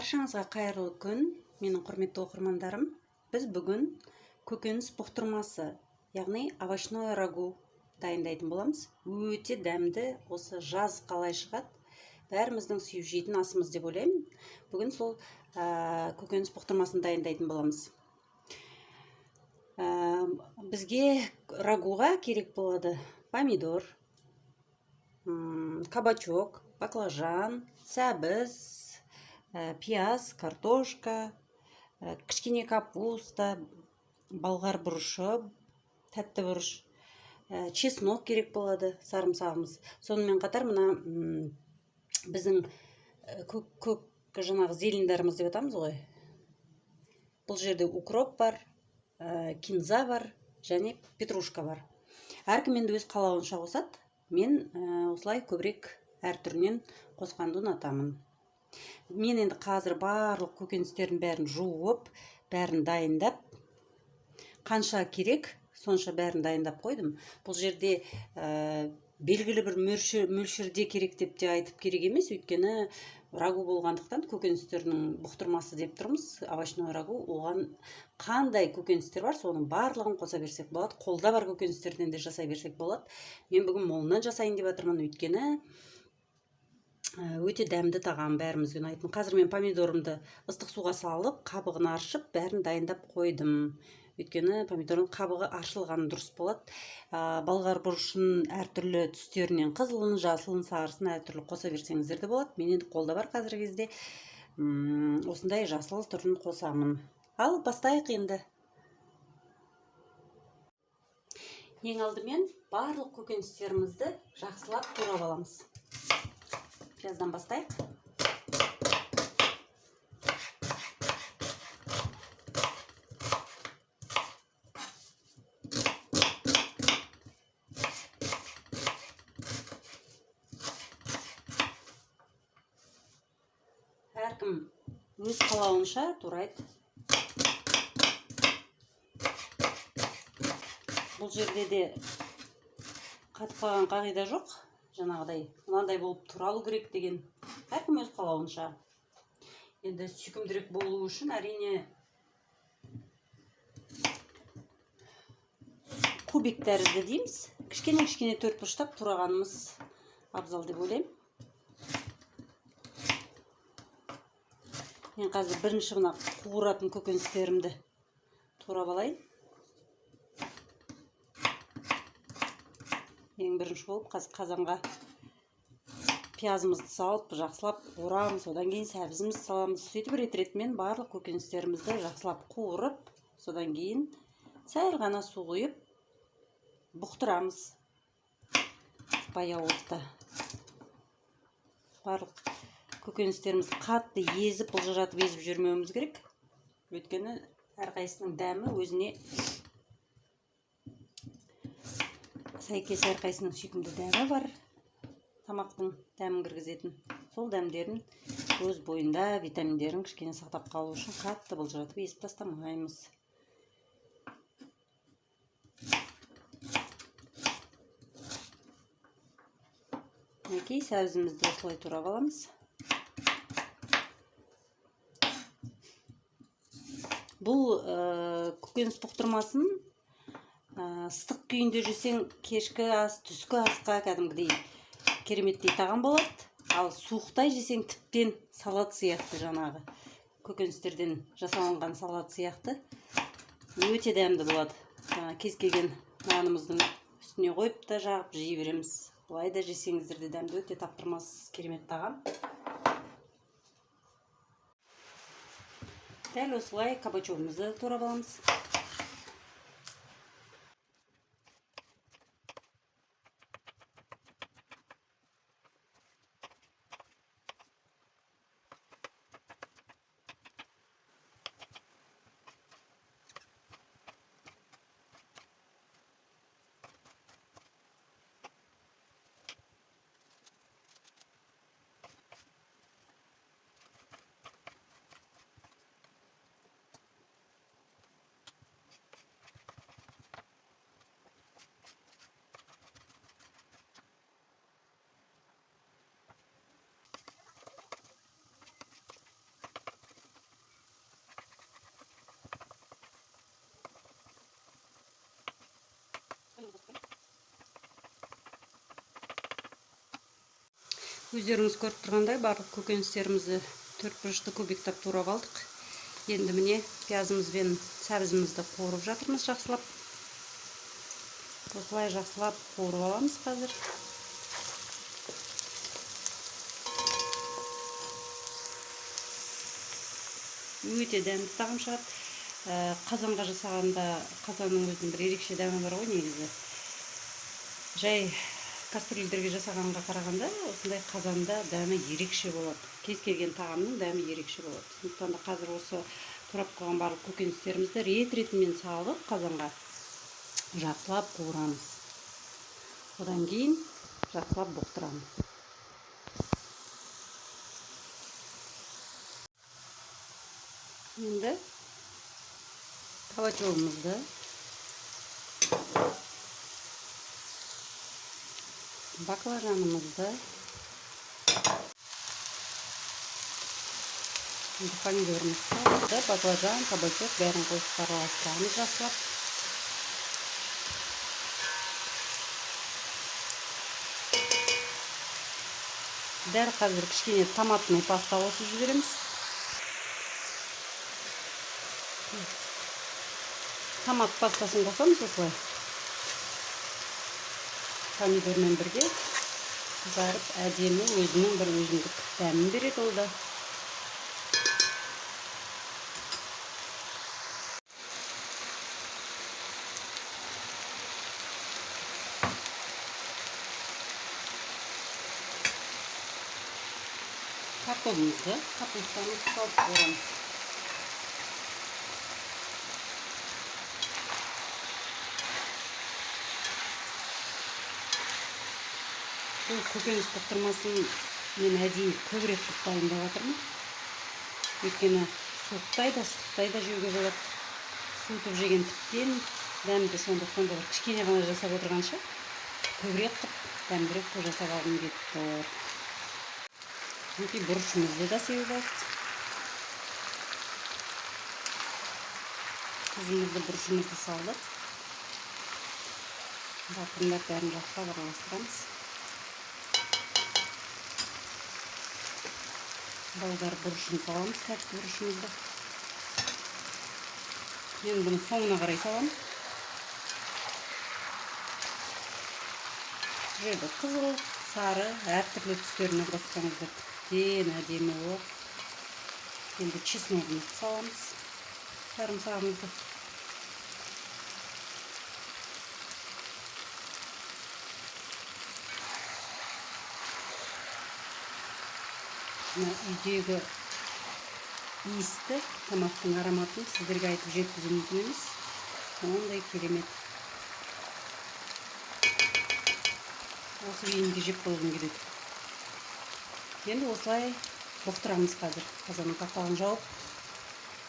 Баршаңызға қайырлы күн, менің құрметті оқырмандарым. Біз бүгін көкөніс бұқтырмасы, яғни овощное рагу дайындайтын боламыз. Өте дәмді, осы жаз қалай шығады, бәріміздің сүйіп жейтін асымыз деп ойлаймын. Бүгін сол көкөніс бұқтырмасын дайындайтын боламыз. Бізге рагуға керек болады помидор, кабачок, баклажан, сәбіз, пияз, картошка, кішкене капуста, болгар бұрышы, тәтті бұрыш, чеснок керек болады, сарымсағымыз. Сонымен қатар мына біздің көк жаңағы зелендарымыз деп атамыз ғой. Бұл жерде укроп бар, кинза бар және петрушка бар. Әркім енді өз қалауынша қосады. Мен осылай көбірек әртүрінен қосқанды ұнатамын. Мен енді қазір барлық көкөністердің бәрін жуып, бәрін дайындап, қанша керек, сонша бәрін дайындап қойдым. Бұл жерде белгілі бір мөлшерде керек деп те айтып керек емес, өйткені рагу болғандықтан көкөністердің бұқтырмасы деп тұрмыз. Овощной рагу, оған қандай көкөністер бар, соның барлығын қоса берсек болады. Қолда бар көкөністерден де жасай берсек болады. Мен бүгін молынан жасайын деп жатырмын, өйткені өте дәмді тағам, бәрімізге ұнайтын. Қазір мен помидорымды ыстық суға салып, қабығын аршып, бәрін дайындап қойдым. Өйткені помидордың қабығы аршылғаны дұрыс болады. Болгар бұрышын әртүрлі түстерінен, қызылын, жасылын, сарысын әртүрлі қоса берсеңіздер де болады. Мен енді қолда бар қазіргі кезде осындай жасыл түрін қосамын. Ал бастайық енді. Ең алдымен барлық көкөністерімізді жақсылап турап аламыз. Пияздан бастайық. Әркім өз қалауынша турайды. Бұл жерде де қатып қалған қағида жоқ. Жаңағыдай, мынандай болып туралу керек деген. Әркім өз қалауынша. Енді сүйкімдірек болу үшін әрине кубик тәрізді дейміз. Кішкене төртбұрыштап турағанымыз абзал деп ойлаймын. Мен қазір бірінші мына қуыратын көкөністерімді турап алайын. Ең бірінші болып қазанға пиязымызды салып, жақсылап қуырамыз, одан кейін сәбізімізді саламыз. Сөйтіп рет-ретмен барлық көкөністерімізді жақсылап қуырып, содан кейін сәл ғана су құйып бұқтырамыз. Баяу отта. Барлық көкөністерімізді қатты езіп, бұлжыратып езіп жүрмеуіміз керек. Өйткені әрқайсының дәмі өзіне сәйкес, әрқайсының сүйкімді дәмі бар. Тамақтың дәмін кіргізетін. Сол дәмдерін өз бойында витаминдерін кішкене сақтап қалу үшін қатты бұлжыратып езіп тастамаймыз. Мінекей сәбізімізді осылай турап аламыз. Бұл көкөніс бұқтырмасын ыстық күйінде жесең, кешкі ас, түскі асқа кәдімгідей кереметтей тағам болады. Ал суықтай жесең, тіптен салат сияқты, жаңағы көкөністерден жасалынған салат сияқты өте дәмді болады. Кез келген нанымыздың үстіне қойып та жағып жей береміз. Бұлай да жесеңіздер де дәмді, өте таптырмас керемет тағам. Дәл осылай кабачогымызды турап аламыз. Өздеріңіз көріп тұрғандай барлық көкөністерімізді төртбұрышты кубиктап турап алдық. Енді міне пиязымыз бен сәбізімізді қуырып жатырмыз жақсылап. Осылай жақсылап қуырып аламыз қазір. Өте дәмді тағам шығады. Қазанға жасағанда қазанның өзінің бір ерекше дәмі бар ғой негізі. Жай кастрюльдерге жасағанға қарағанда осындай қазанда дәмі ерекше болады. Кез келген тағамның дәмі ерекше болады. Сондықтан да қазір осы турап қойған барлық көкөністерімізді рет-ретімен салып қазанға жақсылап қуырамыз. Одан кейін жақсылап бұқтырамыз. Енді кабачогымызды баклажанымызды помидорымызды баклажан, кабачок бәрін қосып араластырамыз жақсылап. Дәл қазір кішкене томатный паста қосып жібереміз. Томат пастасын қосамыз осылай. Помидормен бірге қызарып, әдемі өзінің бір өзіндік дәмін береді ол да. Картофелімізді, капустамызды салып қуырамыз. Бұл көкөніс бұқтырмасын мен әдейі көбірек қылып дайындап жатырмын. Өйткені суықтай да, ыстықтай да жеуге болады. Суытып жеген тіптен дәмді, сондықтан да кішкене ғана жасап отырғанша көбірек қылып, дәмдірек қылып жасап алғым келіп тұр. Өте бұрышымызды да сеуіп алдық. Тұзымызды, бұрышымызды салдық. Бақырындап бәрін жақсылап араластырамыз. Балдар бұрышын саламыз, тәтті бұрышымызды. Мен бұны соңына қарай салам. Жеді қызыл, сары, әртүрлі түстеріне қоссаңыздар тіптен әдемі болады. Енді чесногымызды саламыз, сарымсағымызды. Үйдегі иісті тамақтың ароматын сіздерге айтып жеткізу мүмкін емес. Ондай керемет. Осы күйінде жеп болғым келеді. Енді осылай бұқтырамыз қазір. Қазанның қақпағын жауып,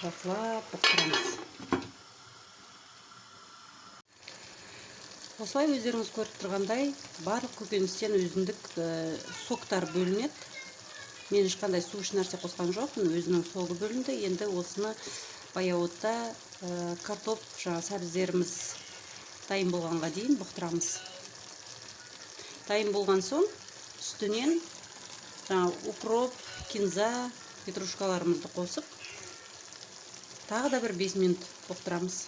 жақсылап бұқтырамыз. Осылай өздеріңіз көріп тұрғандай, барлық көкөністен өзіндік соктар бөлінеді. Мен ешқандай су іш нәрсе қосқан жоқпын, өзінің соғы бөлінді. Енді осыны баяуытта картоп, сәбіздеріміз дайын болғанға дейін бұқтырамыз. Дайын болған соң үстінен укроп, кинза, петрушкаларымызды қосып, тағы да бір 5 минут бұқтырамыз.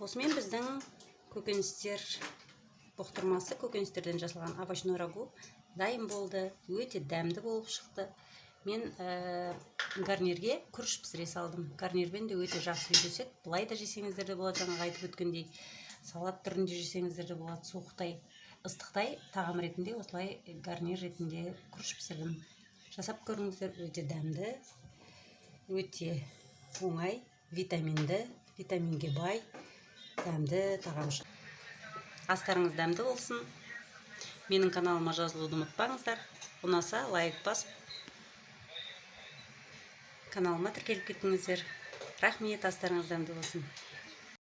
Осымен біздің көкөністер бұқтырмасы, көкөністерден жасалған овощной рагу дайын болды. Өте дәмді болып шықты. Мен гарнирге күріш пісіре салдым. Гарнирбен де өте жақсы үйлеседі. Бұлай да жесеңіздер де болады, жаңағы айтып өткендей. Салат түрінде жесеңіздер де болады. Суықтай, ыстықтай тағам ретінде осылай гарнир ретінде күріш пісірдім. Жасап көріңіздер, өте дәмді, өте оңай, витаминді, витаминге бай, дәмді тағам. Астарыңыз дәмді болсын. Менің каналыма жазылуды ұмытпаңыздар. Ұнаса лайк басып, каналыма тіркеліп кеттіңіздер. Рахмет, астарыңыз дәмді болсын.